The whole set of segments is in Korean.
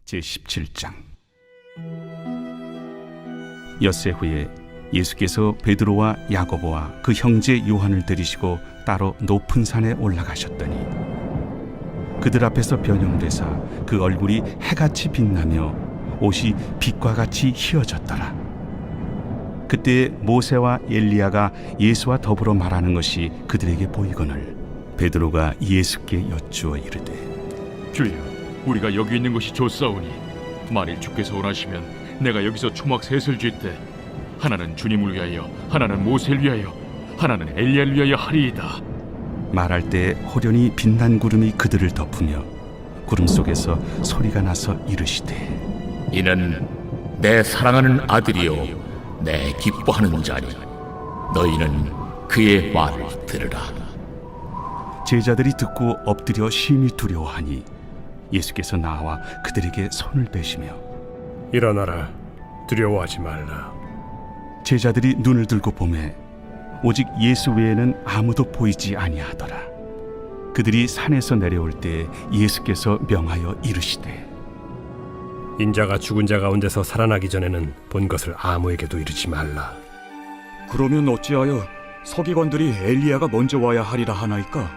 제17장. 엿새 후에 예수께서 베드로와 야고보와 그 형제 요한을 데리시고 따로 높은 산에 올라가셨더니 그들 앞에서 변형되사 그 얼굴이 해같이 빛나며 옷이 빛과 같이 희어졌더라. 그때 모세와 엘리야가 예수와 더불어 말하는 것이 그들에게 보이거늘 베드로가 예수께 여쭈어 이르되, 주여, 우리가 여기 있는 것이 좋사오니 만일 주께서 원하시면 내가 여기서 초막 셋을 쥘때 하나는 주님을 위하여, 하나는 모세를 위하여, 하나는 엘리야를 위하여 하리이다. 말할 때 호련히 빛난 구름이 그들을 덮으며 구름 속에서 소리가 나서 이르시되, 이는 내 사랑하는 아들이요 내 기뻐하는 자니 너희는 그의 말을 들으라. 제자들이 듣고 엎드려 심히 두려워하니 예수께서 나와 그들에게 손을 대시며 일어나라, 두려워하지 말라. 제자들이 눈을 들고 보매 오직 예수 외에는 아무도 보이지 아니하더라. 그들이 산에서 내려올 때 예수께서 명하여 이르시되, 인자가 죽은 자 가운데서 살아나기 전에는 본 것을 아무에게도 이르지 말라. 그러면 어찌하여 서기관들이 엘리야가 먼저 와야 하리라 하나이까?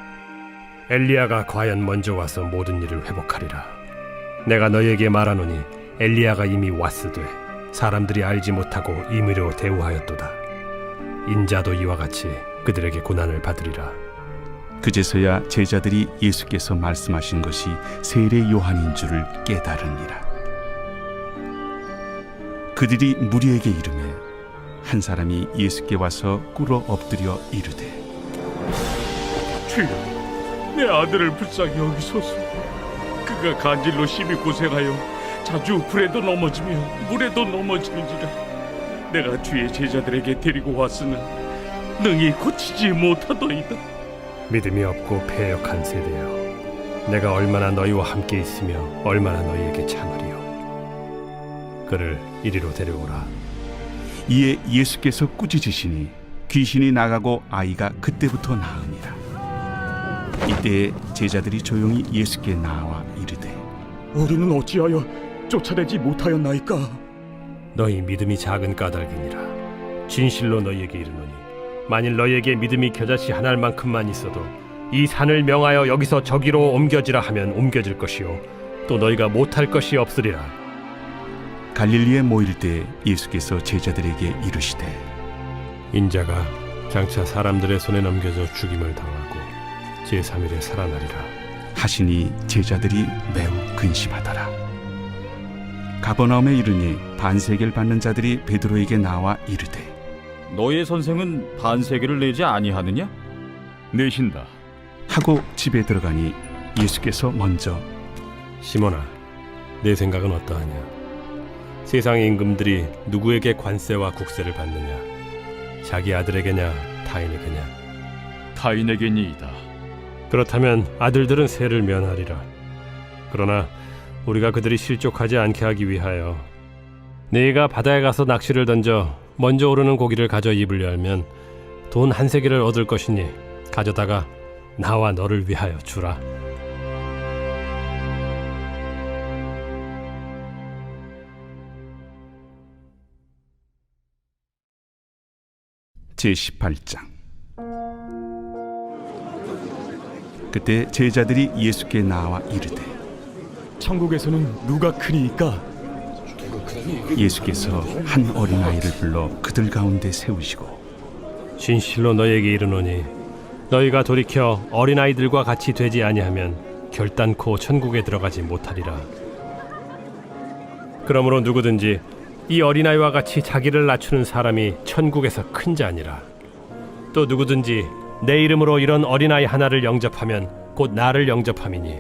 엘리야가 과연 먼저 와서 모든 일을 회복하리라. 내가 너희에게 말하노니 엘리야가 이미 왔으되 사람들이 알지 못하고 임의로 대우하였도다. 인자도 이와 같이 그들에게 고난을 받으리라. 그제서야 제자들이 예수께서 말씀하신 것이 세례 요한인 줄을 깨달으니라. 그들이 무리에게 이르매 한 사람이 예수께 와서 꿇어 엎드려 이르되, 주여, 내 아들을 불쌍히 여기소서. 그가 간질로 심히 고생하여 자주 불에도 넘어지며 물에도 넘어지는지라. 내가 주의 제자들에게 데리고 왔으나 능히 고치지 못하더이다. 믿음이 없고 패역한 세대여, 내가 얼마나 너희와 함께 있으며 얼마나 너희에게 참으리요. 그를 이리로 데려오라. 이에 예수께서 꾸짖으시니 귀신이 나가고 아이가 그때부터 나으니라. 이때 제자들이 조용히 예수께 나와 이르되, 우리는 어찌하여 쫓아내지 못하였나이까? 너희 믿음이 작은 까닭이니라. 진실로 너희에게 이르노니 만일 너희에게 믿음이 겨자씨 한 알만큼만 있어도 이 산을 명하여 여기서 저기로 옮겨지라 하면 옮겨질 것이요 또 너희가 못할 것이 없으리라. 갈릴리에 모일 때 예수께서 제자들에게 이르시되, 인자가 장차 사람들의 손에 넘겨져 죽임을 당하고 제3일에 살아나리라 하시니 제자들이 매우 근심하더라. 가버나움에 이르니 반세계를 받는 자들이 베드로에게 나와 이르되, 너의 선생은 반세계를 내지 아니하느냐? 내신다. 하고 집에 들어가니 예수께서 먼저, 시몬아, 내 생각은 어떠하냐? 세상의 임금들이 누구에게 관세와 국세를 받느냐? 자기 아들에게냐 타인에게냐? 타인에게니이다. 그렇다면 아들들은 세를 면하리라. 그러나 우리가 그들이 실족하지 않게 하기 위하여 네가 바다에 가서 낚시를 던져 먼저 오르는 고기를 가져 입을 열면 돈 한 세겔을 얻을 것이니 가져다가 나와 너를 위하여 주라. 제18장. 그때 제자들이 예수께 나와 이르되, 천국에서는 누가 크니이까? 예수께서 한 어린아이를 불러 그들 가운데 세우시고 진실로 너희에게 이르노니 너희가 돌이켜 어린아이들과 같이 되지 아니하면 결단코 천국에 들어가지 못하리라. 그러므로 누구든지 이 어린아이와 같이 자기를 낮추는 사람이 천국에서 큰 자니라. 또 누구든지 내 이름으로 이런 어린아이 하나를 영접하면 곧 나를 영접함이니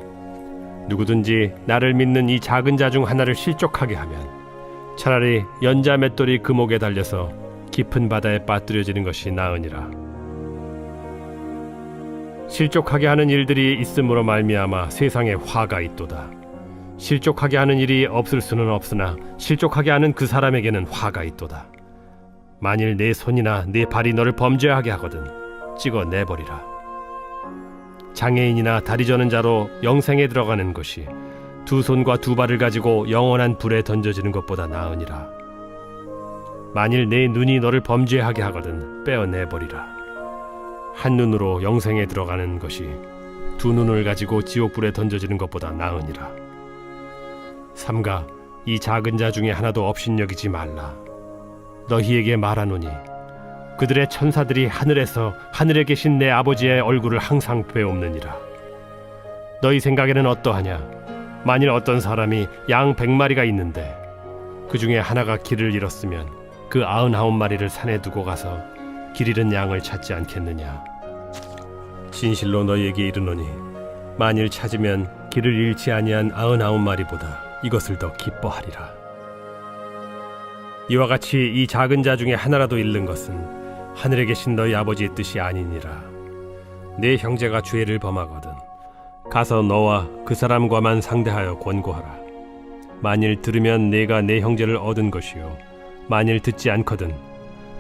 누구든지 나를 믿는 이 작은 자 중 하나를 실족하게 하면 차라리 연자 맷돌이 그 목에 달려서 깊은 바다에 빠뜨려지는 것이 나으니라. 실족하게 하는 일들이 있음으로 말미암아 세상에 화가 있도다. 실족하게 하는 일이 없을 수는 없으나 실족하게 하는 그 사람에게는 화가 있도다. 만일 내 손이나 내 발이 너를 범죄하게 하거든 찍어 내버리라. 장애인이나 다리 저는 자로 영생에 들어가는 것이 두 손과 두 발을 가지고 영원한 불에 던져지는 것보다 나으니라. 만일 내 눈이 너를 범죄하게 하거든 빼어내버리라. 한 눈으로 영생에 들어가는 것이 두 눈을 가지고 지옥불에 던져지는 것보다 나으니라. 삼가 이 작은 자 중에 하나도 업신여기지 말라. 너희에게 말하노니 그들의 천사들이 하늘에서 하늘에 계신 내 아버지의 얼굴을 항상 배옵느니라. 너희 생각에는 어떠하냐? 만일 어떤 사람이 양 100마리가 있는데 그 중에 하나가 길을 잃었으면 그 99마리를 산에 두고 가서 길 잃은 양을 찾지 않겠느냐? 진실로 너희에게 이르노니 만일 찾으면 길을 잃지 아니한 99마리보다 이것을 더 기뻐하리라. 이와 같이 이 작은 자 중에 하나라도 잃는 것은 하늘에 계신 너희 아버지의 뜻이 아니니라. 네 형제가 죄를 범하거든 가서 너와 그 사람과만 상대하여 권고하라. 만일 들으면 네가 네 형제를 얻은 것이요 만일 듣지 않거든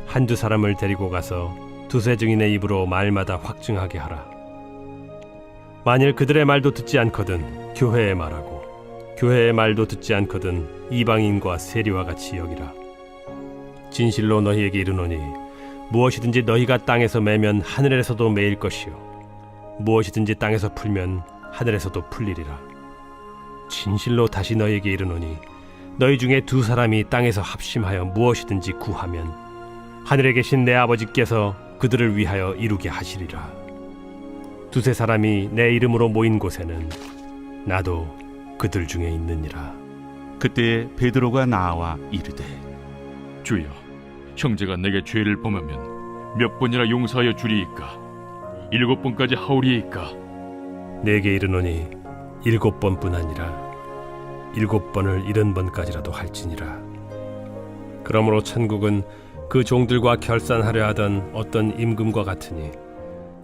한두 사람을 데리고 가서 두세 증인의 입으로 말마다 확증하게 하라. 만일 그들의 말도 듣지 않거든 교회의 말하고 교회의 말도 듣지 않거든 이방인과 세리와 같이 여기라. 진실로 너희에게 이르노니 무엇이든지 너희가 땅에서 매면 하늘에서도 매일 것이요 무엇이든지 땅에서 풀면 하늘에서도 풀리리라. 진실로 다시 너희에게 이르노니 너희 중에 두 사람이 땅에서 합심하여 무엇이든지 구하면 하늘에 계신 내 아버지께서 그들을 위하여 이루게 하시리라. 두세 사람이 내 이름으로 모인 곳에는 나도 그들 중에 있느니라. 그때에 베드로가 나와 이르되 주여, 형제가 내게 죄를 범하면 몇 번이나 용서하여 주리이까? 7번까지 하오리이까? 내게 이르노니 7번뿐 아니라 7번을 70번까지라도 할지니라. 그러므로 천국은 그 종들과 결산하려 하던 어떤 임금과 같으니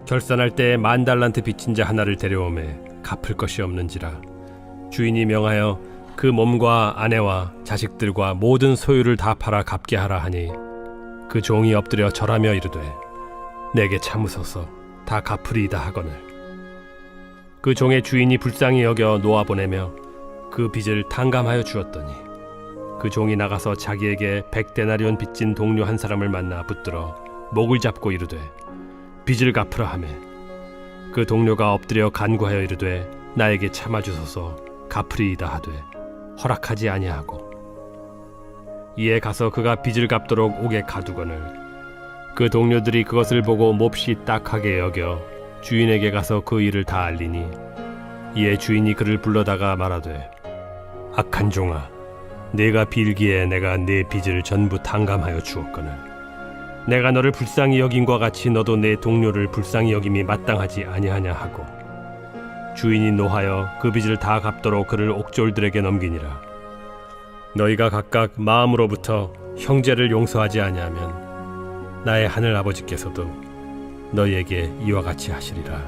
결산할 때에 10,000달란트 빚진 자 하나를 데려오매 갚을 것이 없는지라. 주인이 명하여 그 몸과 아내와 자식들과 모든 소유를 다 팔아 갚게 하라 하니 그 종이 엎드려 절하며 이르되 내게 참으소서 다 갚으리이다 하거늘 그 종의 주인이 불쌍히 여겨 놓아보내며 그 빚을 탕감하여 주었더니 그 종이 나가서 자기에게 100데나리온 빚진 동료 한 사람을 만나 붙들어 목을 잡고 이르되 빚을 갚으라 하매 그 동료가 엎드려 간구하여 이르되 나에게 참아주소서 갚으리이다 하되 허락하지 아니하고 이에 가서 그가 빚을 갚도록 옥에 가두거늘 그 동료들이 그것을 보고 몹시 딱하게 여겨 주인에게 가서 그 일을 다 알리니 이에 주인이 그를 불러다가 말하되 악한 종아 네가 빌기에 내가 네 빚을 전부 탕감하여 주었거늘 내가 너를 불쌍히 여김과 같이 너도 내 동료를 불쌍히 여김이 마땅하지 아니하냐 하고 주인이 노하여 그 빚을 다 갚도록 그를 옥졸들에게 넘기니라. 너희가 각각 마음으로부터 형제를 용서하지 아니하면 나의 하늘 아버지께서도 너희에게 이와 같이 하시리라.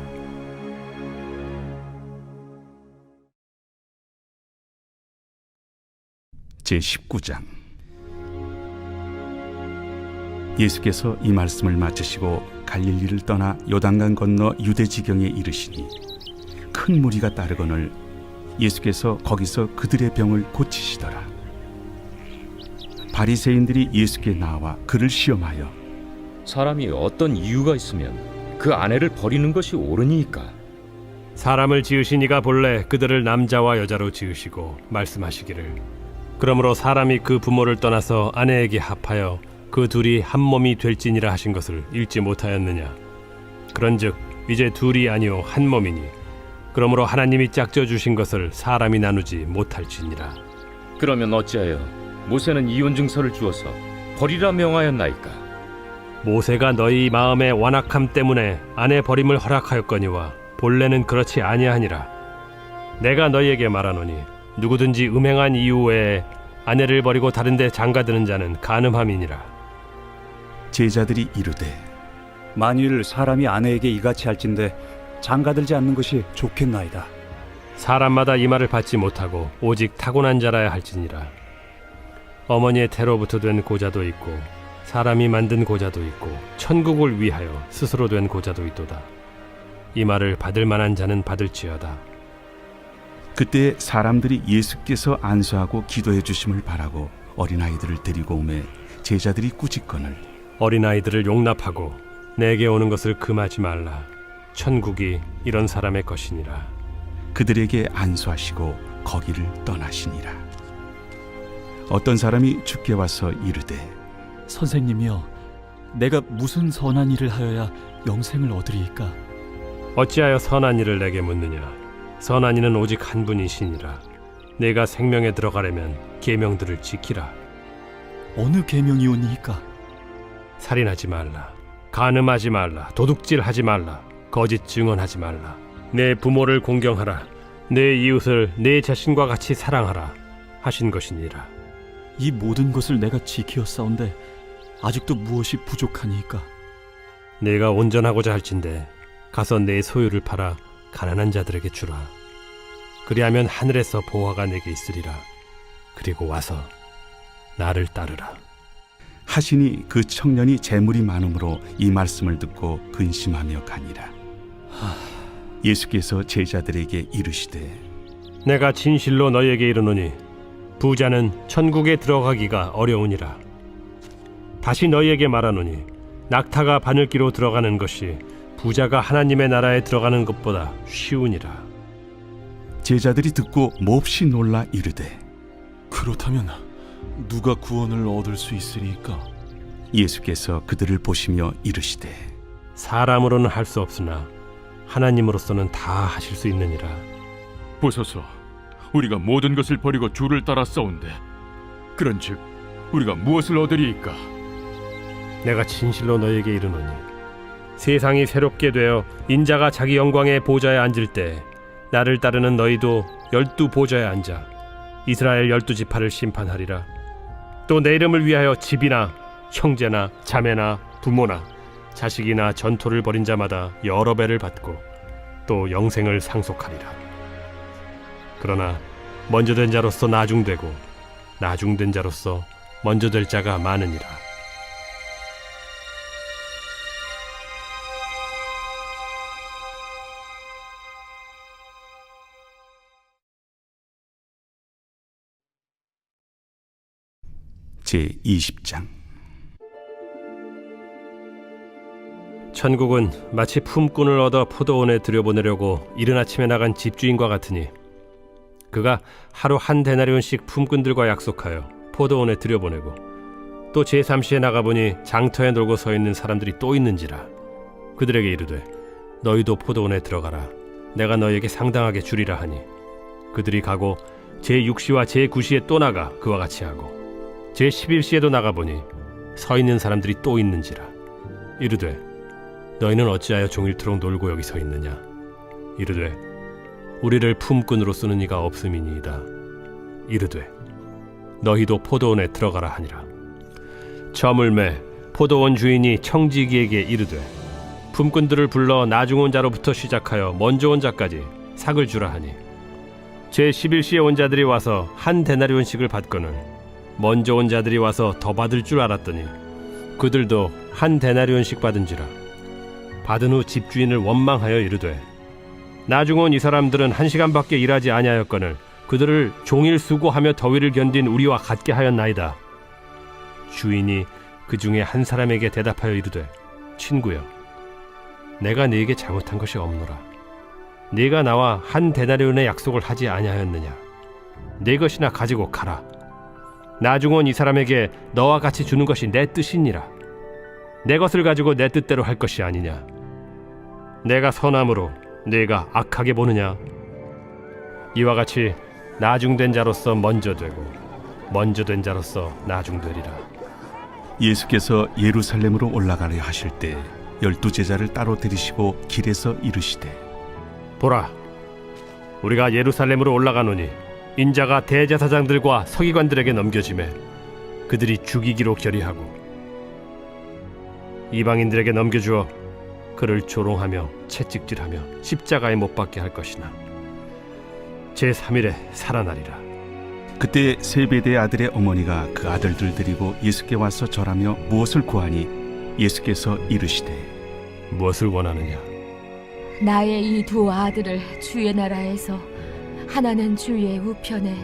제19장. 예수께서 이 말씀을 마치시고 갈릴리를 떠나 요단강 건너 유대 지경에 이르시니 큰 무리가 따르거늘 예수께서 거기서 그들의 병을 고치시더라. 바리새인들이 예수께 나와 그를 시험하여 사람이 어떤 이유가 있으면 그 아내를 버리는 것이 옳으니까? 사람을 지으신 이가 본래 그들을 남자와 여자로 지으시고 말씀하시기를 그러므로 사람이 그 부모를 떠나서 아내에게 합하여 그 둘이 한 몸이 될지니라 하신 것을 읽지 못하였느냐. 그런즉 이제 둘이 아니요 한 몸이니 그러므로 하나님이 짝져 주신 것을 사람이 나누지 못할지니라. 그러면 어찌하여 모세는 이혼 증서를 주어서 버리라 명하였나이까? 모세가 너희 마음의 완악함 때문에 아내 버림을 허락하였거니와 본래는 그렇지 아니하니라. 내가 너희에게 말하노니 누구든지 음행한 이유 외에 아내를 버리고 다른 데 장가드는 자는 간음함이니라. 제자들이 이르되 만일 사람이 아내에게 이같이 할진대 장가들지 않는 것이 좋겠나이다. 사람마다 이 말을 받지 못하고 오직 타고난 자라야 할지니라. 어머니의 태로부터 된 고자도 있고 사람이 만든 고자도 있고 천국을 위하여 스스로 된 고자도 있도다. 이 말을 받을 만한 자는 받을지어다. 그때 사람들이 예수께서 안수하고 기도해 주심을 바라고 어린아이들을 데리고 오매 제자들이 꾸짖거늘 어린아이들을 용납하고 내게 오는 것을 금하지 말라. 천국이 이런 사람의 것이니라. 그들에게 안수하시고 거기를 떠나시니라. 어떤 사람이 주께 와서 이르되 선생님이여, 내가 무슨 선한 일을 하여야 영생을 얻으리이까? 어찌하여 선한 일을 내게 묻느냐? 선한 이는 오직 한 분이시니라. 내가 생명에 들어가려면 계명들을 지키라. 어느 계명이오니이까? 살인하지 말라. 간음하지 말라. 도둑질하지 말라. 거짓 증언하지 말라. 내 부모를 공경하라. 내 이웃을 내 자신과 같이 사랑하라 하신 것이니라. 이 모든 것을 내가 지키었사온데 아직도 무엇이 부족하니이까? 내가 온전하고자 할진대 가서 내 소유를 팔아 가난한 자들에게 주라. 그리하면 하늘에서 보화가 내게 있으리라. 그리고 와서 나를 따르라. 하시니 그 청년이 재물이 많음으로 이 말씀을 듣고 근심하며 가니라. 예수께서 제자들에게 이르시되 내가 진실로 너희에게 이르노니 부자는 천국에 들어가기가 어려우니라. 다시 너희에게 말하노니 낙타가 바늘기로 들어가는 것이 부자가 하나님의 나라에 들어가는 것보다 쉬우니라. 제자들이 듣고 몹시 놀라 이르되 그렇다면 누가 구원을 얻을 수 있으리까? 예수께서 그들을 보시며 이르시되 사람으로는 할 수 없으나 하나님으로서는 다 하실 수 있느니라. 보소서, 우리가 모든 것을 버리고 주를 따라 싸운데 그런즉 우리가 무엇을 얻으리이까? 내가 진실로 너희에게 이르노니 세상이 새롭게 되어 인자가 자기 영광의 보좌에 앉을 때 나를 따르는 너희도 12 보좌에 앉아 이스라엘 12지파를 심판하리라. 또 내 이름을 위하여 집이나 형제나 자매나 부모나 자식이나 전토를 벌인 자마다 여러 배를 받고 또 영생을 상속하리라. 그러나 먼저 된 자로서 나중되고 나중된 자로서 먼저 될 자가 많으니라. 제20장 천국은 마치 품꾼을 얻어 포도원에 들여보내려고 이른 아침에 나간 집주인과 같으니 그가 하루 한 데나리온씩 품꾼들과 약속하여 포도원에 들여보내고 또 제3시에 나가보니 장터에 놀고 서 있는 사람들이 또 있는지라. 그들에게 이르되 너희도 포도원에 들어가라. 내가 너희에게 상당하게 주리라 하니 그들이 가고 제6시와 제9시에 또 나가 그와 같이 하고 제11시에도 나가보니 서 있는 사람들이 또 있는지라. 이르되 너희는 어찌하여 종일토록 놀고 여기 서 있느냐? 이르되 우리를 품꾼으로 쓰는 이가 없음이니이다. 이르되 너희도 포도원에 들어가라 하니라. 저물매 포도원 주인이 청지기에게 이르되 품꾼들을 불러 나중 온 자로부터 시작하여 먼저 온 자까지 삭을 주라 하니 제11시에 온 자들이 와서 한 데나리온씩을 받거늘 먼저 온 자들이 와서 더 받을 줄 알았더니 그들도 한 데나리온씩 받은지라. 받은 후 집주인을 원망하여 이르되 나중 온 이 사람들은 1시간밖에 일하지 아니하였거늘 그들을 종일 수고하며 더위를 견딘 우리와 같게 하였나이다. 주인이 그 중에 한 사람에게 대답하여 이르되 친구여, 내가 네게 잘못한 것이 없노라. 네가 나와 한 데나리온의 약속을 하지 아니하였느냐? 네 것이나 가지고 가라. 나중 온 이 사람에게 너와 같이 주는 것이 내 뜻이니라. 내 것을 가지고 내 뜻대로 할 것이 아니냐? 내가 선함으로 네가 악하게 보느냐? 이와 같이 나중된 자로서 먼저 되고 먼저 된 자로서 나중되리라. 예수께서 예루살렘으로 올라가려 하실 때 12 제자를 따로 데리시고 길에서 이르시되 보라, 우리가 예루살렘으로 올라가노니 인자가 대제사장들과 서기관들에게 넘겨지매 그들이 죽이기로 결의하고 이방인들에게 넘겨주어 그를 조롱하며 채찍질하며 십자가에 못 박게 할 것이나 제3일에 살아나리라. 그때 세베대의 아들의 어머니가 그 아들들 데리고 예수께 와서 절하며 무엇을 구하니 예수께서 이르시되 무엇을 원하느냐? 나의 이 두 아들을 주의 나라에서 하나는 주의 우편에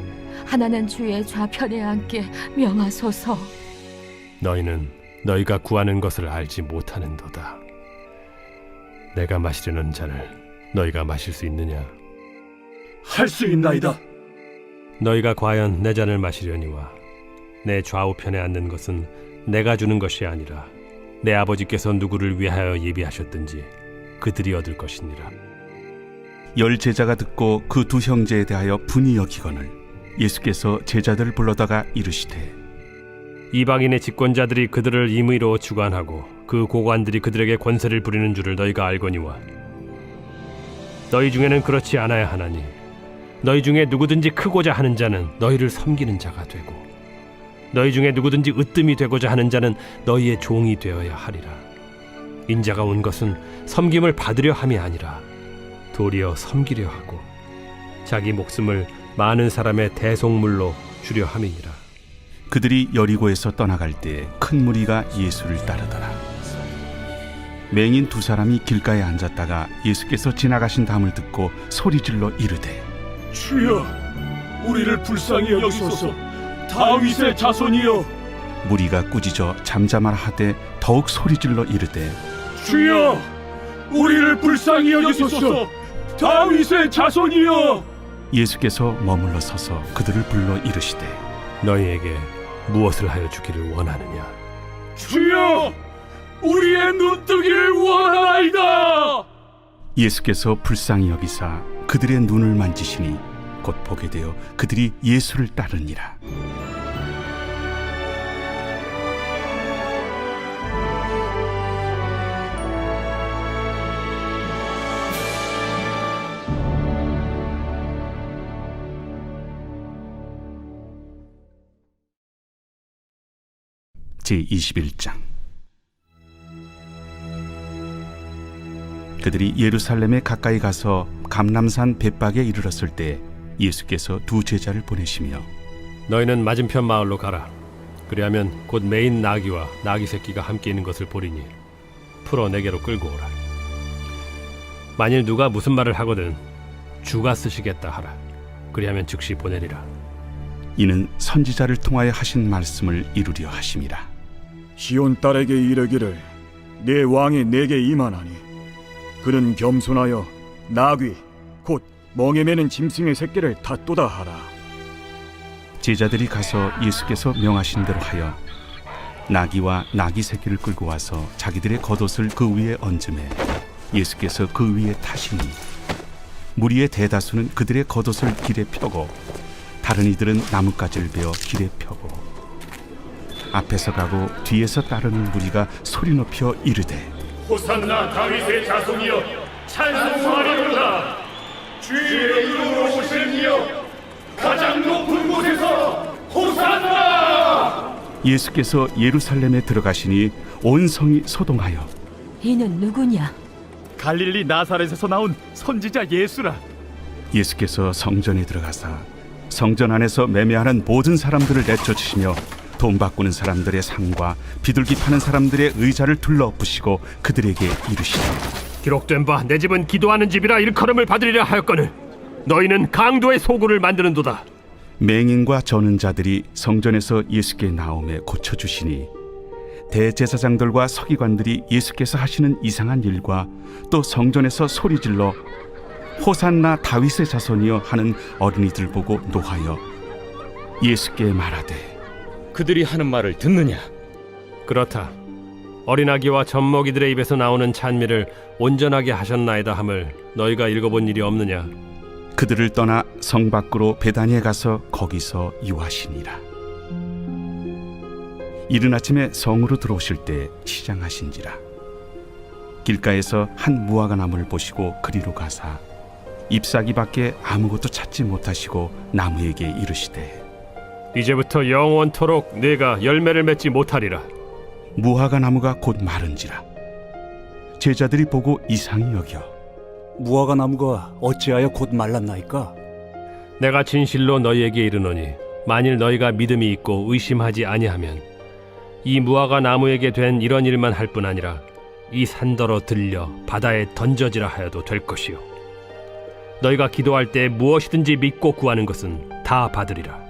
하나는 주의 좌편에 앉게 명하소서. 너희는 너희가 구하는 것을 알지 못하는도다. 내가 마시려는 잔을 너희가 마실 수 있느냐? 할 수 있나이다. 너희가 과연 내 잔을 마시려니와 내 좌우편에 앉는 것은 내가 주는 것이 아니라 내 아버지께서 누구를 위하여 예비하셨든지 그들이 얻을 것이니라. 열 제자가 듣고 그 두 형제에 대하여 분이 여기거늘 예수께서 제자들을 불러다가 이르시되 이방인의 집권자들이 그들을 임의로 주관하고 그 고관들이 그들에게 권세를 부리는 줄을 너희가 알거니와 너희 중에는 그렇지 않아야 하나니 너희 중에 누구든지 크고자 하는 자는 너희를 섬기는 자가 되고 너희 중에 누구든지 으뜸이 되고자 하는 자는 너희의 종이 되어야 하리라. 인자가 온 것은 섬김을 받으려 함이 아니라 도리어 섬기려 하고 자기 목숨을 많은 사람의 대속물로 주려 함이니라. 그들이 여리고에서 떠나갈 때 큰 무리가 예수를 따르더라. 맹인 두 사람이 길가에 앉았다가 예수께서 지나가신 담을 듣고 소리질러 이르되 주여, 우리를 불쌍히 여기소서. 다윗의 자손이여. 무리가 꾸짖어 잠잠하라 하되 더욱 소리질러 이르되 주여, 우리를 불쌍히 여기소서. 다윗의 자손이여. 예수께서 머물러 서서 그들을 불러 이르시되 너희에게 무엇을 하여 주기를 원하느냐? 주여, 우리의 눈뜨기를 원하나이다. 예수께서 불쌍히 여기사 그들의 눈을 만지시니 곧 보게 되어 그들이 예수를 따르니라. 제21장. 그들이 예루살렘에 가까이 가서 감람산 벳박에 이르렀을 때 예수께서 두 제자를 보내시며 너희는 맞은편 마을로 가라. 그리하면 곧 매인 나귀와 나귀 새끼가 함께 있는 것을 보리니 풀어 내게로 끌고 오라. 만일 누가 무슨 말을 하거든 주가 쓰시겠다 하라. 그리하면 즉시 보내리라. 이는 선지자를 통하여 하신 말씀을 이루려 하심이라. 시온 딸에게 이르기를 내 왕이 내게 임하나니 그는 겸손하여 나귀 곧 멍에 매는 짐승의 새끼를 닫도다 하라. 제자들이 가서 예수께서 명하신 대로 하여 나귀와 나귀 새끼를 끌고 와서 자기들의 겉옷을 그 위에 얹음에 예수께서 그 위에 타시니 무리의 대다수는 그들의 겉옷을 길에 펴고 다른 이들은 나뭇가지를 베어 길에 펴고 앞에서 가고 뒤에서 따르는 무리가 소리 높여 이르되 호산나 다윗의 자손이여 찬송하리로다. 주의 이름으로 오시는 이여 가장 높은 곳에서 호산나. 예수께서 예루살렘에 들어가시니 온 성이 소동하여 이는 누구냐? 갈릴리 나사렛에서 나온 선지자 예수라. 예수께서 성전에 들어가사 성전 안에서 매매하는 모든 사람들을 내쫓으시며 돈 바꾸는 사람들의 상과 비둘기 파는 사람들의 의자를 둘러엎으시고 그들에게 이르시되 기록된 바 내 집은 기도하는 집이라 일컬음을 받으리라 하였거늘 너희는 강도의 소굴을 만드는도다. 맹인과 저는 자들이 성전에서 예수께 나오매 고쳐주시니 대제사장들과 서기관들이 예수께서 하시는 이상한 일과 또 성전에서 소리질러 호산나 다윗의 자손이여 하는 어린이들 보고 노하여 예수께 말하되 그들이 하는 말을 듣느냐? 그렇다. 어린아기와 젖먹이들의 입에서 나오는 찬미를 온전하게 하셨나이다 함을 너희가 읽어본 일이 없느냐? 그들을 떠나 성 밖으로 베다니에 가서 거기서 유하시니라. 이른 아침에 성으로 들어오실 때 시장하신지라. 길가에서 한 무화과 나무를 보시고 그리로 가사 잎사귀 밖에 아무것도 찾지 못하시고 나무에게 이르시되 이제부터 영원토록 네가 열매를 맺지 못하리라. 무화과 나무가 곧 마른지라. 제자들이 보고 이상히 여겨 무화과 나무가 어찌하여 곧 말랐나이까? 내가 진실로 너희에게 이르노니 만일 너희가 믿음이 있고 의심하지 아니하면 이 무화과 나무에게 된 이런 일만 할 뿐 아니라 이 산더러 들려 바다에 던져지라 하여도 될 것이요 너희가 기도할 때 무엇이든지 믿고 구하는 것은 다 받으리라.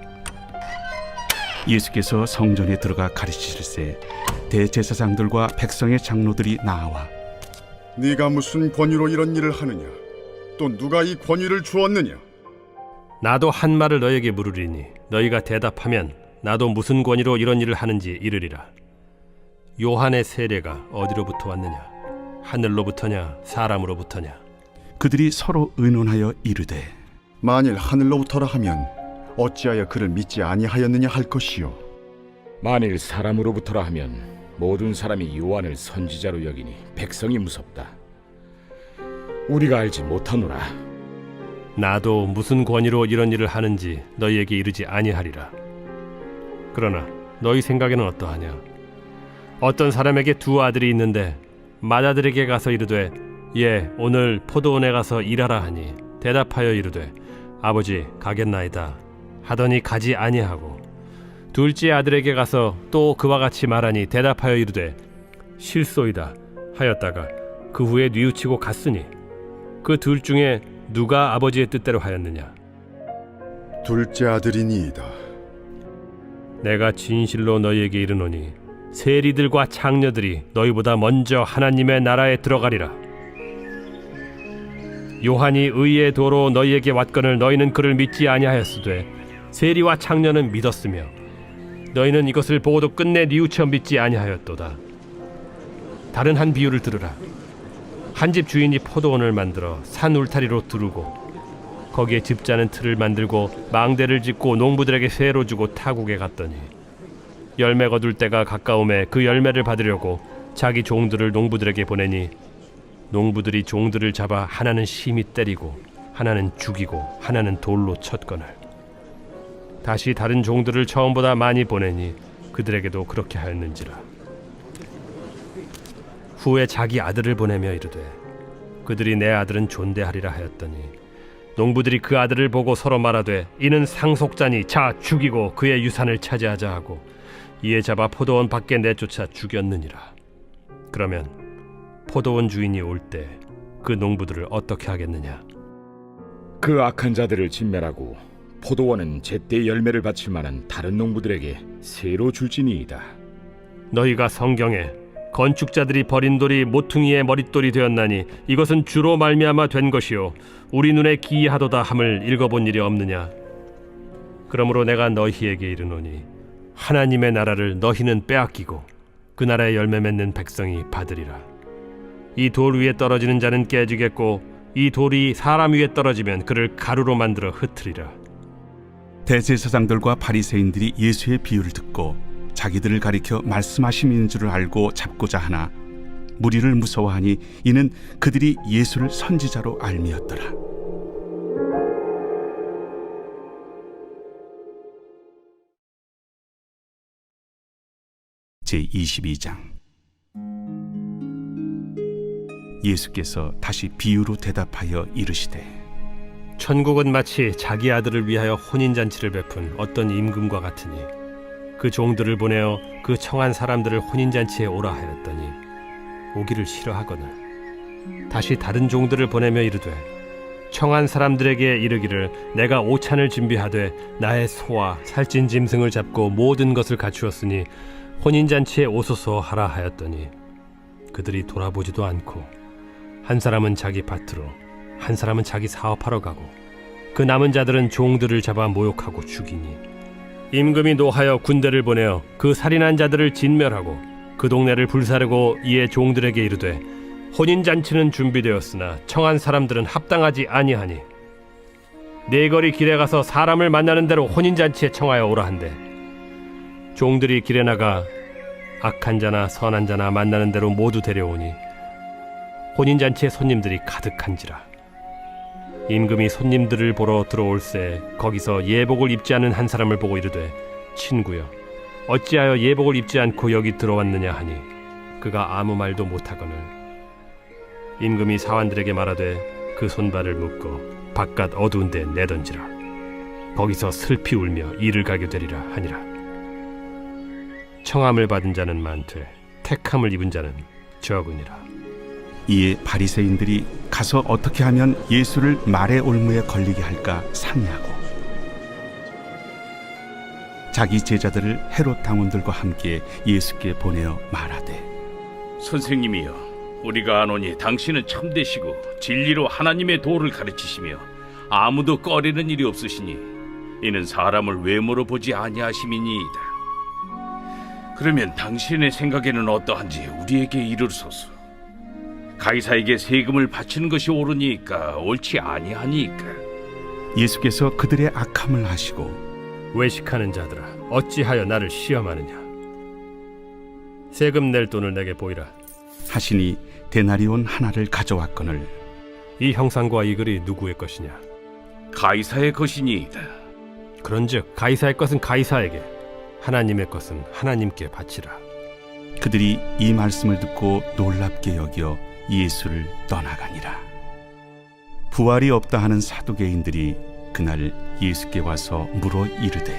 예수께서 성전에 들어가 가르치실세 대제사장들과 백성의 장로들이 나와 네가 무슨 권위로 이런 일을 하느냐? 또 누가 이 권위를 주었느냐? 나도 한 말을 너에게 물으리니 너희가 대답하면 나도 무슨 권위로 이런 일을 하는지 이르리라. 요한의 세례가 어디로부터 왔느냐? 하늘로부터냐 사람으로부터냐? 그들이 서로 의논하여 이르되 만일 하늘로부터라 하면 어찌하여 그를 믿지 아니하였느냐 할 것이요. 만일 사람으로부터라 하면 모든 사람이 요한을 선지자로 여기니 백성이 무섭다. 우리가 알지 못하노라. 나도 무슨 권위로 이런 일을 하는지 너희에게 이르지 아니하리라. 그러나 너희 생각에는 어떠하냐? 어떤 사람에게 두 아들이 있는데 맏아들에게 가서 이르되 예 오늘 포도원에 가서 일하라 하니 대답하여 이르되 아버지 가겠나이다 하더니 가지 아니하고 둘째 아들에게 가서 또 그와 같이 말하니 대답하여 이르되 실소이다 하였다가 그 후에 뉘우치고 갔으니 그 둘 중에 누가 아버지의 뜻대로 하였느냐? 둘째 아들이니이다. 내가 진실로 너희에게 이르노니 세리들과 장녀들이 너희보다 먼저 하나님의 나라에 들어가리라. 요한이 의의 도로 너희에게 왔거늘 너희는 그를 믿지 아니하였으되 세리와 장녀는 믿었으며 너희는 이것을 보고도 끝내 뉘우쳐 믿지 아니하였도다. 다른 한 비유를 들으라. 한 집 주인이 포도원을 만들어 산 울타리로 두르고 거기에 집자는 틀을 만들고 망대를 짓고 농부들에게 세로 주고 타국에 갔더니 열매 거둘 때가 가까움에 그 열매를 받으려고 자기 종들을 농부들에게 보내니 농부들이 종들을 잡아 하나는 심히 때리고 하나는 죽이고 하나는 돌로 쳤거늘 다시 다른 종들을 처음보다 많이 보내니 그들에게도 그렇게 하였는지라. 후에 자기 아들을 보내며 이르되 그들이 내 아들은 존대하리라 하였더니 농부들이 그 아들을 보고 서로 말하되 이는 상속자니 자 죽이고 그의 유산을 차지하자 하고 이에 잡아 포도원 밖에 내쫓아 죽였느니라. 그러면 포도원 주인이 올 때 그 농부들을 어떻게 하겠느냐? 그 악한 자들을 진멸하고 포도원은 제때 열매를 바칠 만한 다른 농부들에게 새로 줄지니이다. 너희가 성경에 건축자들이 버린 돌이 모퉁이의 머릿돌이 되었나니 이것은 주로 말미암아 된 것이요 우리 눈에 기이하도다 함을 읽어본 일이 없느냐? 그러므로 내가 너희에게 이르노니 하나님의 나라를 너희는 빼앗기고 그 나라의 열매 맺는 백성이 받으리라. 이 돌 위에 떨어지는 자는 깨지겠고 이 돌이 사람 위에 떨어지면 그를 가루로 만들어 흩으리라. 대제사장들과 바리새인들이 예수의 비유를 듣고 자기들을 가리켜 말씀하심인 줄을 알고 잡고자 하나 무리를 무서워하니 이는 그들이 예수를 선지자로 알미었더라. 제22장 예수께서 다시 비유로 대답하여 이르시되 천국은 마치 자기 아들을 위하여 혼인잔치를 베푼 어떤 임금과 같으니 그 종들을 보내어 그 청한 사람들을 혼인잔치에 오라 하였더니 오기를 싫어하거늘 다시 다른 종들을 보내며 이르되 청한 사람들에게 이르기를 내가 오찬을 준비하되 나의 소와 살찐 짐승을 잡고 모든 것을 갖추었으니 혼인잔치에 오소서 하라 하였더니 그들이 돌아보지도 않고 한 사람은 자기 밭으로 한 사람은 자기 사업하러 가고 그 남은 자들은 종들을 잡아 모욕하고 죽이니 임금이 노하여 군대를 보내어 그 살인한 자들을 진멸하고 그 동네를 불사르고 이에 종들에게 이르되 혼인잔치는 준비되었으나 청한 사람들은 합당하지 아니하니 네거리 길에 가서 사람을 만나는 대로 혼인잔치에 청하여 오라 한대 종들이 길에 나가 악한 자나 선한 자나 만나는 대로 모두 데려오니 혼인잔치에 손님들이 가득한지라. 임금이 손님들을 보러 들어올새 거기서 예복을 입지 않은 한 사람을 보고 이르되 친구여 어찌하여 예복을 입지 않고 여기 들어왔느냐 하니 그가 아무 말도 못하거늘 임금이 사환들에게 말하되 그 손발을 묶어 바깥 어두운 데 내던지라. 거기서 슬피 울며 이를 가게 되리라 하니라. 청함을 받은 자는 많되 택함을 입은 자는 적으니라. 이에 바리새인들이 가서 어떻게 하면 예수를 말의 올무에 걸리게 할까 상의하고 자기 제자들을 헤롯 당원들과 함께 예수께 보내어 말하되 선생님이여, 우리가 아노니 당신은 참되시고 진리로 하나님의 도를 가르치시며 아무도 꺼리는 일이 없으시니 이는 사람을 외모로 보지 아니하심이니이다. 그러면 당신의 생각에는 어떠한지 우리에게 이르소서. 가이사에게 세금을 바치는 것이 옳으니까 옳지 아니하니까? 예수께서 그들의 악함을 아시고 외식하는 자들아, 어찌하여 나를 시험하느냐? 세금 낼 돈을 내게 보이라. 하시니 데나리온 하나를 가져왔거늘 이 형상과 이 글이 누구의 것이냐? 가이사의 것이니이다. 그런즉 가이사의 것은 가이사에게, 하나님의 것은 하나님께 바치라. 그들이 이 말씀을 듣고 놀랍게 여겨 예수를 떠나가니라. 부활이 없다 하는 사두개인들이 그날 예수께 와서 물어 이르되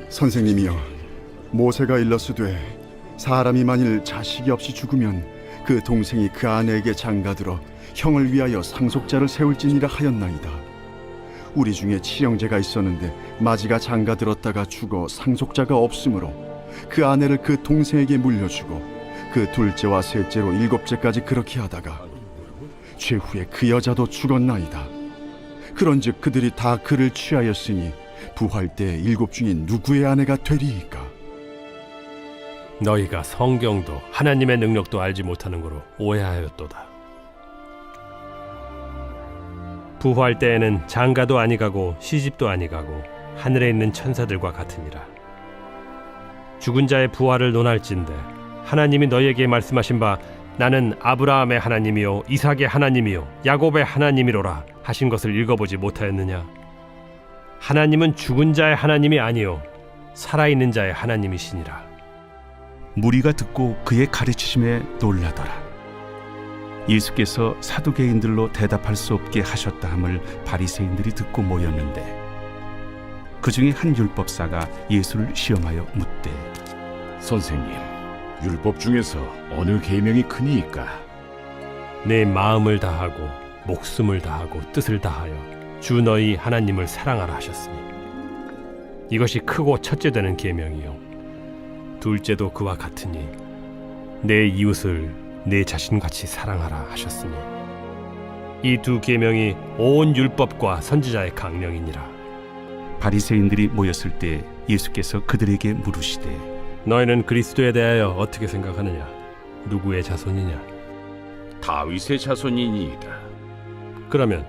선생님이여, 모세가 일렀으되 사람이 만일 자식이 없이 죽으면 그 동생이 그 아내에게 장가들어 형을 위하여 상속자를 세울지니라 하였나이다. 우리 중에 친형제가 있었는데 마지가 장가들었다가 죽어 상속자가 없으므로 그 아내를 그 동생에게 물려주고 그 둘째와 셋째로 일곱째까지 그렇게 하다가 최후에 그 여자도 죽었나이다. 그런즉 그들이 다 그를 취하였으니 부활 때 일곱 중에 누구의 아내가 되리이까? 너희가 성경도 하나님의 능력도 알지 못하는 거로 오해하였도다. 부활 때에는 장가도 아니가고 시집도 아니가고 하늘에 있는 천사들과 같으니라. 죽은 자의 부활을 논할진대 하나님이 너희에게 말씀하신 바 나는 아브라함의 하나님이요 이삭의 하나님이요 야곱의 하나님이로라 하신 것을 읽어보지 못하였느냐? 하나님은 죽은 자의 하나님이 아니요 살아있는 자의 하나님이시니라. 무리가 듣고 그의 가르치심에 놀라더라. 예수께서 사두개인들로 대답할 수 없게 하셨다 함을 바리새인들이 듣고 모였는데 그 중에 한 율법사가 예수를 시험하여 묻되 선생님, 율법 중에서 어느 계명이 크니이까? 내 마음을 다하고 목숨을 다하고 뜻을 다하여 주 너희 하나님을 사랑하라 하셨으니 이것이 크고 첫째 되는 계명이요 둘째도 그와 같으니 내 이웃을 내 자신같이 사랑하라 하셨으니 이 두 계명이 온 율법과 선지자의 강령이니라. 바리새인들이 모였을 때 예수께서 그들에게 물으시되 너희는 그리스도에 대하여 어떻게 생각하느냐? 누구의 자손이냐? 다윗의 자손이니이다. 그러면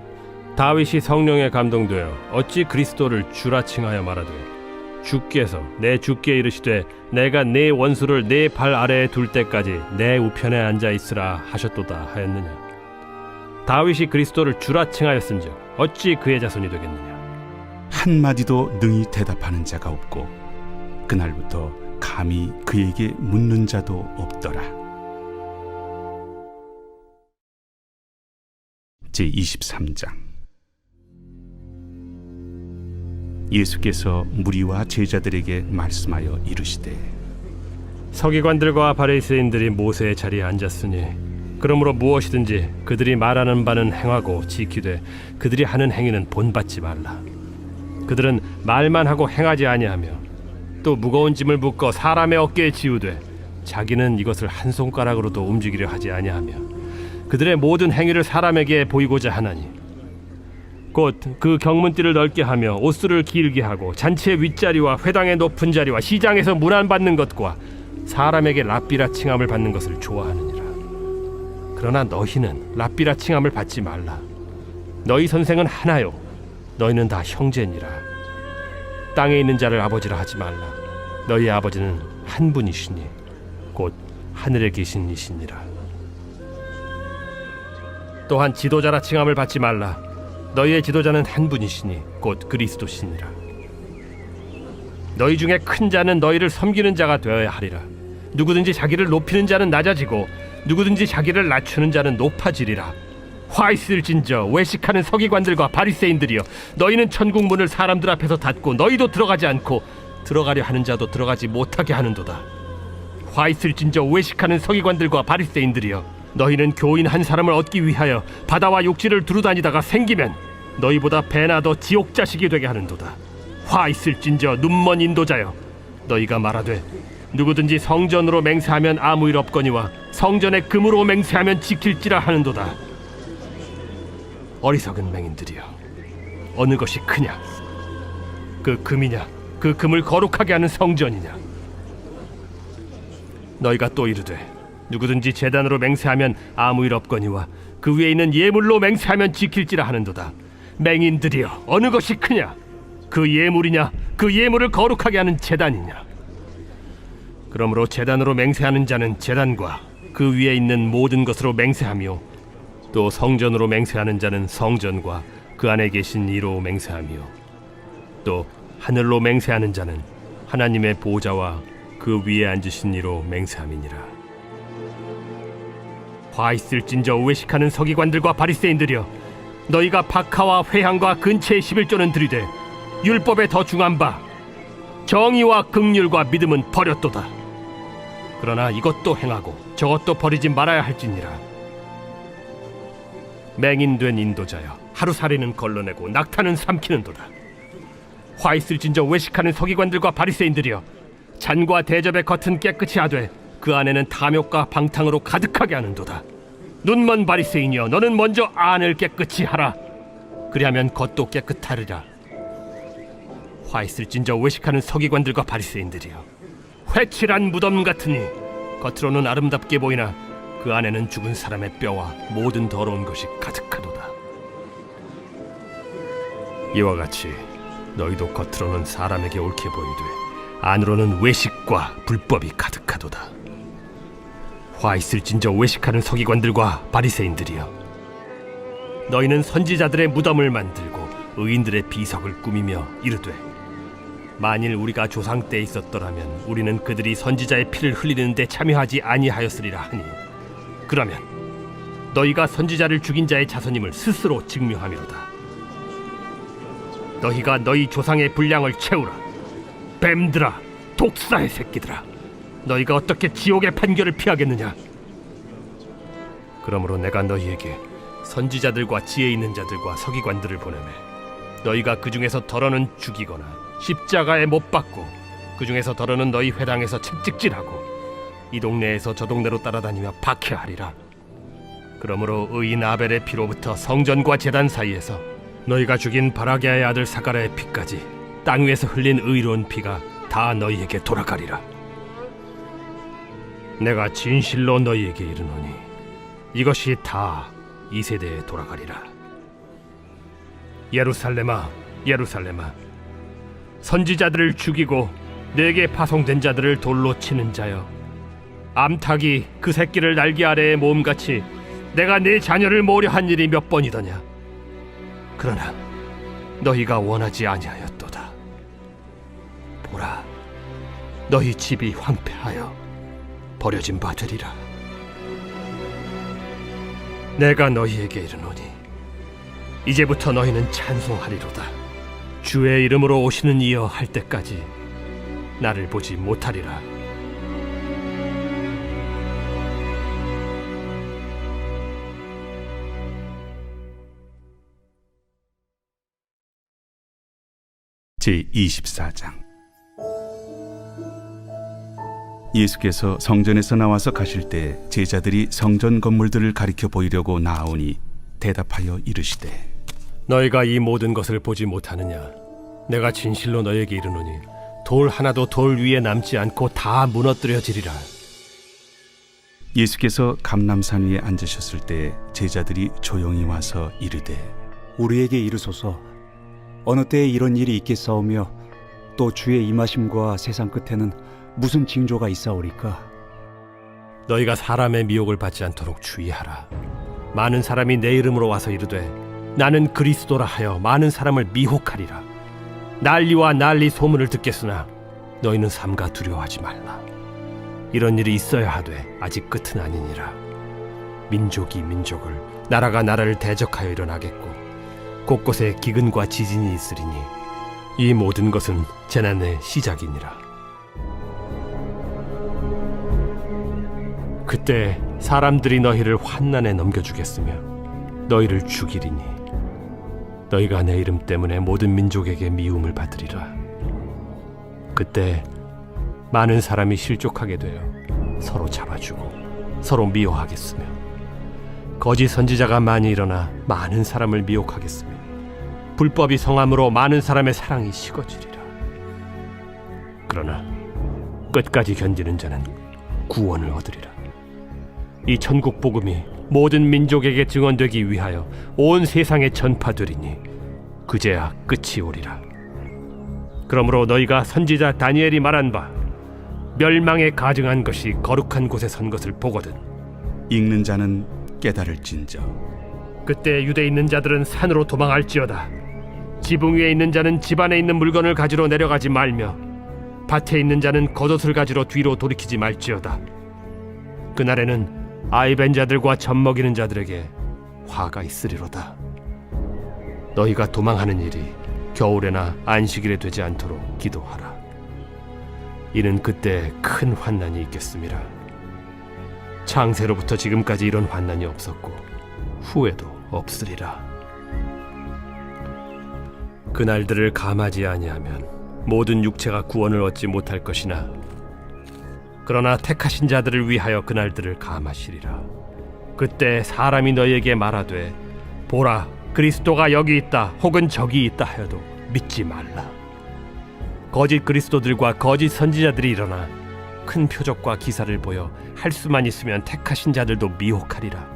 다윗이 성령에 감동되어 어찌 그리스도를 주라 칭하여 말하되 주께서 내 주께 이르시되 내가 네 원수를 네 발 아래에 둘 때까지 내 우편에 앉아 있으라 하셨도다 하였느냐? 다윗이 그리스도를 주라 칭하였은즉 어찌 그의 자손이 되겠느냐? 한마디도 능히 대답하는 자가 없고 그날부터 감히 그에게 묻는 자도 없더라. 제23장 예수께서 무리와 제자들에게 말씀하여 이르시되 서기관들과 바리새인들이 모세의 자리에 앉았으니 그러므로 무엇이든지 그들이 말하는 바는 행하고 지키되 그들이 하는 행위는 본받지 말라. 그들은 말만 하고 행하지 아니하며 또 무거운 짐을 묶어 사람의 어깨에 지우되 자기는 이것을 한 손가락으로도 움직이려 하지 아니하며 그들의 모든 행위를 사람에게 보이고자 하나니 곧 그 경문띠를 넓게 하며 옷수를 길게 하고 잔치의 윗자리와 회당의 높은 자리와 시장에서 문안받는 것과 사람에게 랍비라 칭함을 받는 것을 좋아하느니라. 그러나 너희는 랍비라 칭함을 받지 말라. 너희 선생은 하나요 너희는 다 형제니라. 땅에 있는 자를 아버지라 하지 말라. 너희 아버지는 한 분이시니 곧 하늘에 계신 이시니라. 또한 지도자라 칭함을 받지 말라. 너희의 지도자는 한 분이시니 곧 그리스도시니라. 너희 중에 큰 자는 너희를 섬기는 자가 되어야 하리라. 누구든지 자기를 높이는 자는 낮아지고 누구든지 자기를 낮추는 자는 높아지리라. 화 있을진저 외식하는 서기관들과 바리새인들이여, 너희는 천국 문을 사람들 앞에서 닫고 너희도 들어가지 않고 들어가려 하는 자도 들어가지 못하게 하는도다. 화 있을진저 외식하는 서기관들과 바리새인들이여, 너희는 교인 한 사람을 얻기 위하여 바다와 육지를 두루다니다가 생기면 너희보다 배나 더 지옥 자식이 되게 하는도다. 화 있을진저 눈먼 인도자여, 너희가 말하되 누구든지 성전으로 맹세하면 아무 일 없거니와 성전에 금으로 맹세하면 지킬지라 하는도다. 어리석은 맹인들이여, 어느 것이 크냐? 그 금이냐? 그 금을 거룩하게 하는 성전이냐? 너희가 또 이르되 누구든지 제단으로 맹세하면 아무 일 없거니와 그 위에 있는 예물로 맹세하면 지킬지라 하는도다. 맹인들이여, 어느 것이 크냐? 그 예물이냐? 그 예물을 거룩하게 하는 제단이냐? 그러므로 제단으로 맹세하는 자는 제단과 그 위에 있는 모든 것으로 맹세하며, 또 성전으로 맹세하는 자는 성전과 그 안에 계신 이로 맹세하며, 또 하늘로 맹세하는 자는 하나님의 보좌와 그 위에 앉으신 이로 맹세함이니라. 화 있을진저 외식하는 서기관들과 바리새인들이여, 너희가 박하와 회향과 근체의 11조는 들이되 율법에 더 중한 바 정의와 긍휼과 믿음은 버렸도다. 그러나 이것도 행하고 저것도 버리지 말아야 할지니라. 맹인된 인도자여, 하루살이는 걸러내고 낙타는 삼키는도다. 화 있을진저 외식하는 서기관들과 바리새인들이여, 잔과 대접의 겉은 깨끗이 하되 그 안에는 탐욕과 방탕으로 가득하게 하는도다. 눈먼 바리새인이여, 너는 먼저 안을 깨끗이 하라. 그리하면 겉도 깨끗하리라. 화 있을진저 외식하는 서기관들과 바리새인들이여, 회칠한 무덤 같으니 겉으로는 아름답게 보이나 그 안에는 죽은 사람의 뼈와 모든 더러운 것이 가득하도다. 이와 같이 너희도 겉으로는 사람에게 옳게 보이되 안으로는 외식과 불법이 가득하도다. 화 있을진저 외식하는 서기관들과 바리새인들이여, 너희는 선지자들의 무덤을 만들고 의인들의 비석을 꾸미며 이르되 만일 우리가 조상 때 있었더라면 우리는 그들이 선지자의 피를 흘리는데 참여하지 아니하였으리라 하니, 그러면 너희가 선지자를 죽인 자의 자손임을 스스로 증명하미로다. 너희가 너희 조상의 분량을 채우라. 뱀들아, 독사의 새끼들아, 너희가 어떻게 지옥의 판결을 피하겠느냐? 그러므로 내가 너희에게 선지자들과 지혜 있는 자들과 서기관들을 보내매 너희가 그 중에서 덜어는 죽이거나 십자가에 못 박고 그 중에서 덜어는 너희 회당에서 책찍질하고 이 동네에서 저 동네로 따라다니며 박해하리라. 그러므로 의인 아벨의 피로부터 성전과 제단 사이에서 너희가 죽인 바라게아의 아들 사가랴의 피까지 땅 위에서 흘린 의로운 피가 다 너희에게 돌아가리라. 내가 진실로 너희에게 이르노니 이것이 다 이 세대에 돌아가리라. 예루살렘아, 예루살렘아, 선지자들을 죽이고 내게 파송된 자들을 돌로 치는 자여, 암탉이 그 새끼를 날개 아래에 모음같이 내가 네 자녀를 모으려 한 일이 몇 번이더냐? 그러나 너희가 원하지 아니하였도다. 보라, 너희 집이 황폐하여 버려진 바 되리라. 내가 너희에게 이르노니 이제부터 너희는 찬송하리로다. 주의 이름으로 오시는 이여 할 때까지 나를 보지 못하리라. 제24장. 예수께서 성전에서 나와서 가실 때 제자들이 성전 건물들을 가리켜 보이려고 나아오니 대답하여 이르시되, 너희가 이 모든 것을 보지 못하느냐? 내가 진실로 너희에게 이르노니 돌 하나도 돌 위에 남지 않고 다 무너뜨려지리라. 예수께서 감람산 위에 앉으셨을 때 제자들이 조용히 와서 이르되, 우리에게 이르소서, 어느 때에 이런 일이 있겠사오며 또 주의 임하심과 세상 끝에는 무슨 징조가 있사오리까? 너희가 사람의 미혹을 받지 않도록 주의하라. 많은 사람이 내 이름으로 와서 이르되 나는 그리스도라 하여 많은 사람을 미혹하리라. 난리와 난리 소문을 듣겠으나 너희는 삼가 두려워하지 말라. 이런 일이 있어야 하되 아직 끝은 아니니라. 민족이 민족을, 나라가 나라를 대적하여 일어나겠고 곳곳에 기근과 지진이 있으리니 이 모든 것은 재난의 시작이니라. 그때 사람들이 너희를 환난에 넘겨주겠으며 너희를 죽이리니 너희가 내 이름 때문에 모든 민족에게 미움을 받으리라. 그때 많은 사람이 실족하게 되어 서로 잡아주고 서로 미워하겠으며 거짓 선지자가 많이 일어나 많은 사람을 미혹하겠으며 불법이 성함으로 많은 사람의 사랑이 식어지리라. 그러나 끝까지 견디는 자는 구원을 얻으리라. 이 천국 복음이 모든 민족에게 증언되기 위하여 온 세상에 전파되리니 그제야 끝이 오리라. 그러므로 너희가 선지자 다니엘이 말한 바 멸망에 가증한 것이 거룩한 곳에 선 것을 보거든 읽는 자는 깨달을진저. 그때 유대에 있는 자들은 산으로 도망할지어다. 지붕 위에 있는 자는 집 안에 있는 물건을 가지러 내려가지 말며 밭에 있는 자는 겉옷을 가지러 뒤로 돌이키지 말지어다. 그날에는 아이 벤 자들과 젖 먹이는 자들에게 화가 있으리로다. 너희가 도망하는 일이 겨울에나 안식일에 되지 않도록 기도하라. 이는 그때 큰 환난이 있겠음이라. 창세로부터 지금까지 이런 환난이 없었고 후에도 없으리라. 그날들을 감하지 아니하면 모든 육체가 구원을 얻지 못할 것이나 그러나 택하신 자들을 위하여 그날들을 감하시리라. 그때 사람이 너희에게 말하되 보라 그리스도가 여기 있다 혹은 저기 있다 하여도 믿지 말라. 거짓 그리스도들과 거짓 선지자들이 일어나 큰 표적과 기사를 보여 할 수만 있으면 택하신 자들도 미혹하리라.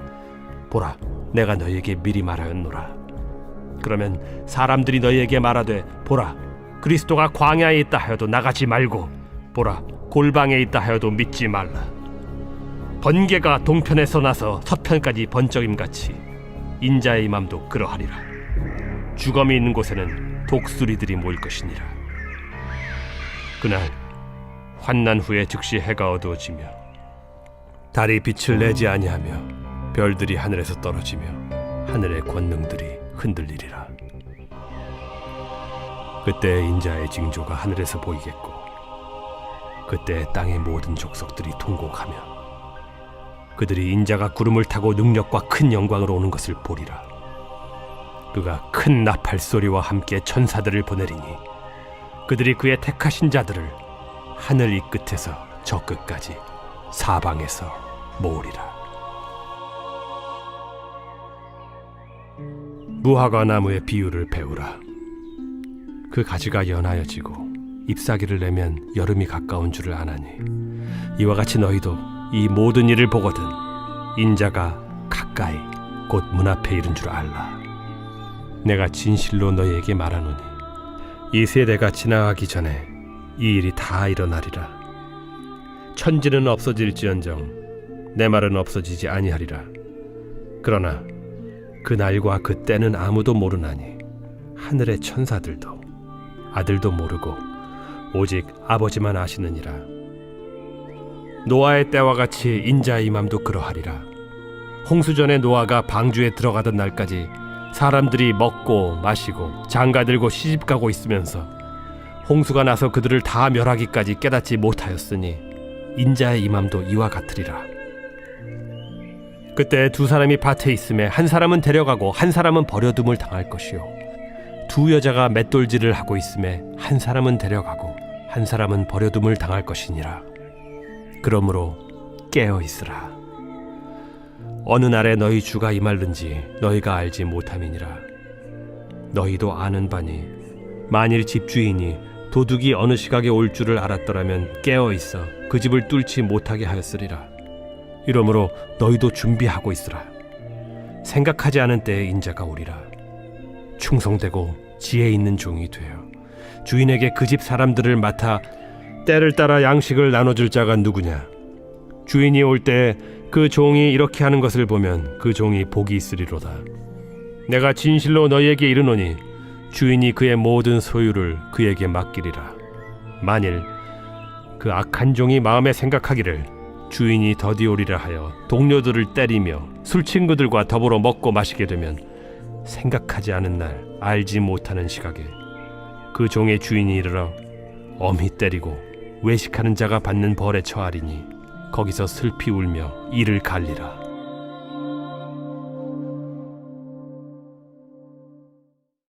보라 내가 너희에게 미리 말하였노라. 그러면 사람들이 너희에게 말하되 보라 그리스도가 광야에 있다 하여도 나가지 말고 보라 골방에 있다 하여도 믿지 말라. 번개가 동편에서 나서 서편까지 번쩍임같이 인자의 맘도 그러하리라. 주검이 있는 곳에는 독수리들이 모일 것이니라. 그날 환난 후에 즉시 해가 어두워지며 달이 빛을 내지 아니하며 별들이 하늘에서 떨어지며 하늘의 권능들이 흔들리리라. 그때 인자의 징조가 하늘에서 보이겠고 그때 땅의 모든 족속들이 통곡하며 그들이 인자가 구름을 타고 능력과 큰 영광으로 오는 것을 보리라. 그가 큰 나팔 소리와 함께 천사들을 보내리니 그들이 그의 택하신 자들을 하늘 이 끝에서 저 끝까지 사방에서 모으리라. 무화과 나무의 비유를 배우라. 그 가지가 연하여지고 잎사귀를 내면 여름이 가까운 줄을 아나니 이와 같이 너희도 이 모든 일을 보거든 인자가 가까이 곧 문 앞에 이른 줄 알라. 내가 진실로 너희에게 말하노니 이 세대가 지나가기 전에 이 일이 다 일어나리라. 천지는 없어질지언정 내 말은 없어지지 아니하리라. 그러나 그 날과 그 때는 아무도 모르나니 하늘의 천사들도 아들도 모르고 오직 아버지만 아시느니라. 노아의 때와 같이 인자의 맘도 그러하리라. 홍수전에 노아가 방주에 들어가던 날까지 사람들이 먹고 마시고 장가들고 시집가고 있으면서 홍수가 나서 그들을 다 멸하기까지 깨닫지 못하였으니 인자의 임함도 이와 같으리라. 그때 두 사람이 밭에 있음에 한 사람은 데려가고 한 사람은 버려둠을 당할 것이요 두 여자가 맷돌질을 하고 있음에 한 사람은 데려가고 한 사람은 버려둠을 당할 것이니라. 그러므로 깨어 있으라. 어느 날에 너희 주가 임할는지 너희가 알지 못함이니라. 너희도 아는 바니 만일 집주인이 도둑이 어느 시각에 올 줄을 알았더라면 깨어 있어 그 집을 뚫지 못하게 하였으리라. 이러므로 너희도 준비하고 있으라. 생각하지 않은 때에 인자가 오리라. 충성되고 지혜 있는 종이 되어 주인에게 그 집 사람들을 맡아 때를 따라 양식을 나눠줄 자가 누구냐. 주인이 올 때 그 종이 이렇게 하는 것을 보면 그 종이 복이 있으리로다. 내가 진실로 너희에게 이르노니 주인이 그의 모든 소유를 그에게 맡기리라. 만일 그 악한 종이 마음에 생각하기를 주인이 더디 오리라 하여 동료들을 때리며 술 친구들과 더불어 먹고 마시게 되면 생각하지 않은 날 알지 못하는 시각에 그 종의 주인이 이르러 엄히 때리고 외식하는 자가 받는 벌에 처하리니 거기서 슬피 울며 이를 갈리라.